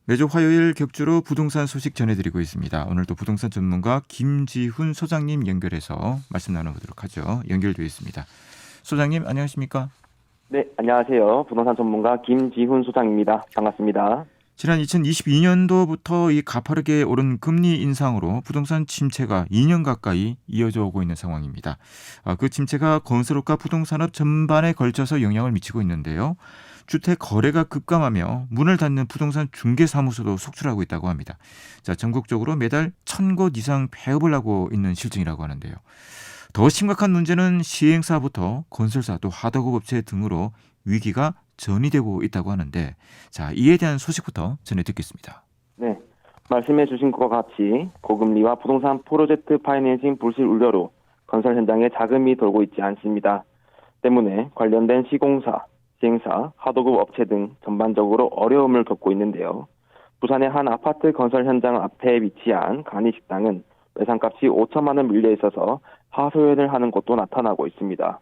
매주 화요일 격주로 부동산 소식 전해드리고 있습니다. 오늘도 부동산 전문가 김지훈 소장님 연결해서 말씀 나눠보도록 하죠. 연결되어 있습니다. 소장님 안녕하십니까? 네, 안녕하세요. 부동산 전문가 김지훈 소장입니다. 반갑습니다. 지난 2022년도부터 이 가파르게 오른 금리 인상으로 부동산 침체가 2년 가까이 이어져 오고 있는 상황입니다. 그 침체가 건설업과 부동산업 전반에 걸쳐서 영향을 미치고 있는데요. 주택 거래가 급감하며 문을 닫는 부동산 중개사무소도 속출하고 있다고 합니다. 자, 전국적으로 매달 1,000곳 이상 폐업을 하고 있는 실정이라고 하는데요. 더 심각한 문제는 시행사부터 건설사 또 하도급 업체 등으로 위기가 전이되고 있다고 하는데, 자, 이에 대한 소식부터 전해 듣겠습니다. 네, 말씀해 주신 것과 같이 고금리와 부동산 프로젝트 파이낸싱 불실 우려로 건설 현장에 자금이 돌고 있지 않습니다. 때문에 관련된 시공사, 시행사, 하도급 업체 등 전반적으로 어려움을 겪고 있는데요. 부산의 한 아파트 건설 현장 앞에 위치한 간이식당은 외상값이 5천만 원 밀려 있어서 하소연을 하는 곳도 나타나고 있습니다.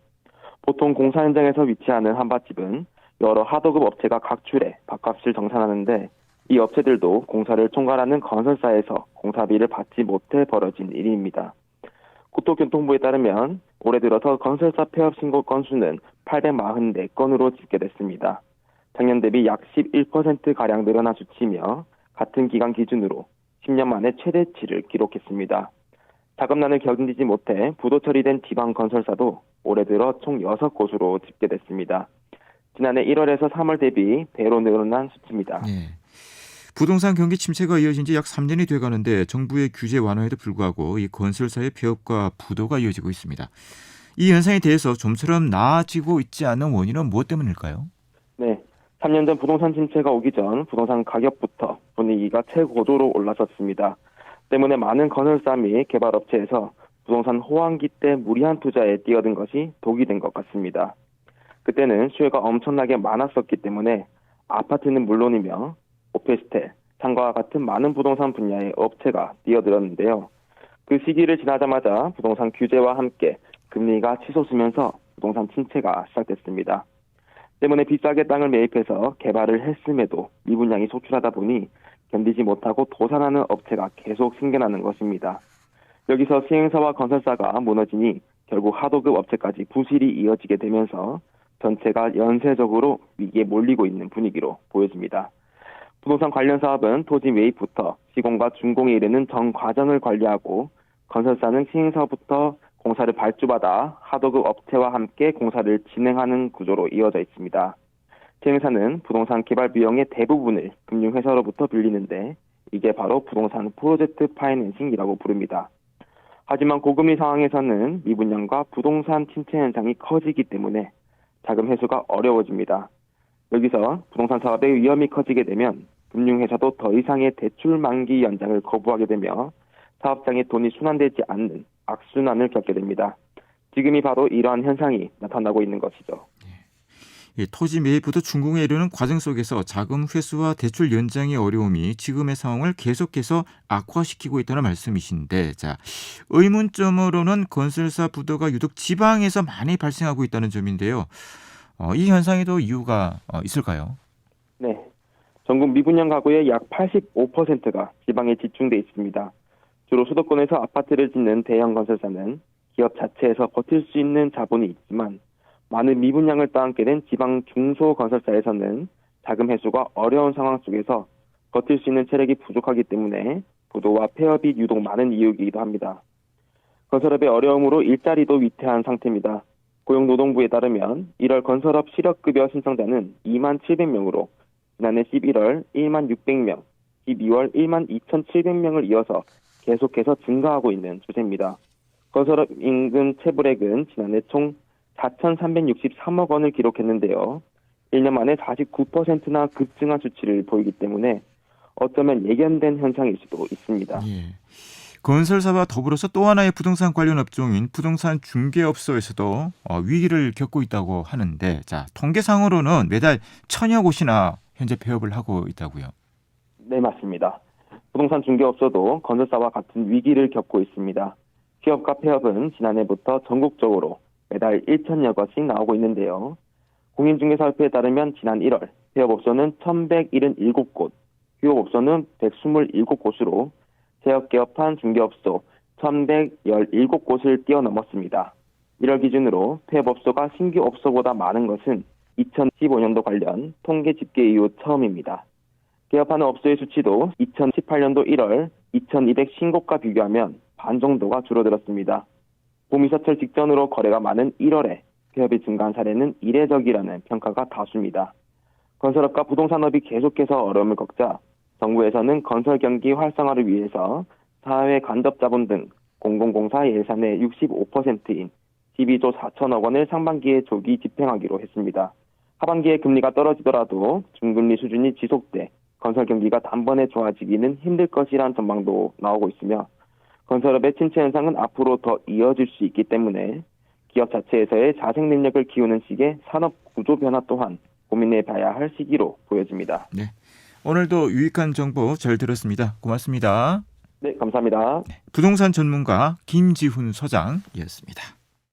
보통 공사 현장에서 위치하는 한밭집은 여러 하도급 업체가 각출해 밥값을 정산하는데, 이 업체들도 공사를 총괄하는 건설사에서 공사비를 받지 못해 벌어진 일입니다. 국토교통부에 따르면 올해 들어서 건설사 폐업 신고 건수는 844건으로 집계됐습니다. 작년 대비 약 11%가량 늘어난 수치며 같은 기간 기준으로 10년 만에 최대치를 기록했습니다. 자금난을 견디지 못해 부도 처리된 지방 건설사도 올해 들어 총 6곳으로 집계됐습니다. 지난해 1월에서 3월 대비 배로 늘어난 수치입니다. 네. 부동산 경기 침체가 이어진 지 약 3년이 돼가는데 정부의 규제 완화에도 불구하고 이 건설사의 폐업과 부도가 이어지고 있습니다. 이 현상에 대해서 좀처럼 나아지고 있지 않은 원인은 무엇 때문일까요? 네, 3년 전 부동산 침체가 오기 전 부동산 가격부터 분위기가 최고조로 올라섰습니다. 때문에 많은 건설사 및 개발업체에서 부동산 호황기 때 무리한 투자에 뛰어든 것이 독이 된 것 같습니다. 그때는 수요가 엄청나게 많았었기 때문에 아파트는 물론이며 오피스텔, 상가와 같은 많은 부동산 분야의 업체가 뛰어들었는데요. 그 시기를 지나자마자 부동산 규제와 함께 금리가 치솟으면서 부동산 침체가 시작됐습니다. 때문에 비싸게 땅을 매입해서 개발을 했음에도 미분양이 속출하다 보니 견디지 못하고 도산하는 업체가 계속 생겨나는 것입니다. 여기서 시행사와 건설사가 무너지니 결국 하도급 업체까지 부실이 이어지게 되면서 전체가 연쇄적으로 위기에 몰리고 있는 분위기로 보여집니다. 부동산 관련 사업은 토지 매입부터 시공과 준공에 이르는 전 과정을 관리하고, 건설사는 시행사부터 공사를 발주받아 하도급 업체와 함께 공사를 진행하는 구조로 이어져 있습니다. 시행사는 부동산 개발 비용의 대부분을 금융회사로부터 빌리는데, 이게 바로 부동산 프로젝트 파이낸싱이라고 부릅니다. 하지만 고금리 상황에서는 미분양과 부동산 침체 현상이 커지기 때문에 자금 회수가 어려워집니다. 여기서 부동산 사업의 위험이 커지게 되면 금융회사도 더 이상의 대출 만기 연장을 거부하게 되며 사업장에 돈이 순환되지 않는 악순환을 겪게 됩니다. 지금이 바로 이러한 현상이 나타나고 있는 것이죠. 토지 매입부터 준공에 이르는 과정 속에서 자금 회수와 대출 연장의 어려움이 지금의 상황을 계속해서 악화시키고 있다는 말씀이신데, 자, 의문점으로는 건설사 부도가 유독 지방에서 많이 발생하고 있다는 점인데요. 이 현상에도 이유가 있을까요? 네, 전국 미분양 가구의 약 85%가 지방에 집중돼 있습니다. 주로 수도권에서 아파트를 짓는 대형 건설사는 기업 자체에서 버틸 수 있는 자본이 있지만, 많은 미분양을 떠안게 된 지방 중소건설사에서는 자금 회수가 어려운 상황 속에서 버틸 수 있는 체력이 부족하기 때문에 부도와 폐업이 유독 많은 이유이기도 합니다. 건설업의 어려움으로 일자리도 위태한 상태입니다. 고용노동부에 따르면 1월 건설업 실업급여 신청자는 2만 700명으로 지난해 11월 1만 600명, 12월 1만 2,700명을 이어서 계속해서 증가하고 있는 추세입니다. 건설업 임금 체불액은 지난해 총 4,363억 원을 기록했는데요. 1년 만에 49%나 급증한 수치를 보이기 때문에 어쩌면 예견된 현상일 수도 있습니다. 예. 건설사와 더불어서 또 하나의 부동산 관련 업종인 부동산 중개업소에서도 위기를 겪고 있다고 하는데, 자, 통계상으로는 매달 1,000여 곳이나 현재 폐업을 하고 있다고요. 네, 맞습니다. 부동산 중개업소도 건설사와 같은 위기를 겪고 있습니다. 취업과 폐업은 지난해부터 전국적으로 매달 1,000여 건씩 나오고 있는데요. 공인중개사협회에 따르면 지난 1월 폐업업소는 1,177곳, 휴업업소 업소는 127곳으로 개업 개업한 중개업소 1,117곳을 뛰어넘었습니다. 1월 기준으로 폐업업소가 신규 업소보다 많은 것은 2015년도 관련 통계 집계 이후 처음입니다. 개업하는 업소의 수치도 2018년도 1월 2,200신곳과 비교하면 반 정도가 줄어들었습니다. 봄이사철 직전으로 거래가 많은 1월에 폐업이 증가한 사례는 이례적이라는 평가가 다수입니다. 건설업과 부동산업이 계속해서 어려움을 겪자 정부에서는 건설 경기 활성화를 위해서 사회 간접 자본 등 공공공사 예산의 65%인 12조 4천억 원을 상반기에 조기 집행하기로 했습니다. 하반기에 금리가 떨어지더라도 중금리 수준이 지속돼 건설 경기가 단번에 좋아지기는 힘들 것이란 전망도 나오고 있으며 건설업의 침체 현상은 앞으로 더 이어질 수 있기 때문에 기업 자체에서의 자생 능력을 키우는 식의 산업 구조 변화 또한 고민해봐야 할 시기로 보여집니다. 네, 오늘도 유익한 정보 잘 들었습니다. 고맙습니다. 네, 감사합니다. 부동산 전문가 김지훈 소장이었습니다.